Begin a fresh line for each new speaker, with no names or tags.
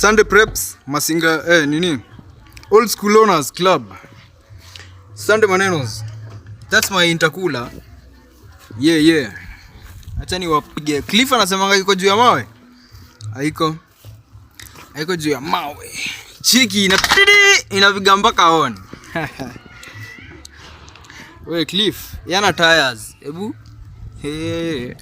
Sunday Preps Masinga nini? Old School Owners Club. Sunday Manenos. That's my intercooler. Yeah. Acha ni wapige. Cliff anasemanga iko juu ya mawe. Haiko juu ya mawe. Chiki inapiga mpaka on. Wewe Cliff, yana tires. Ebu. Hey.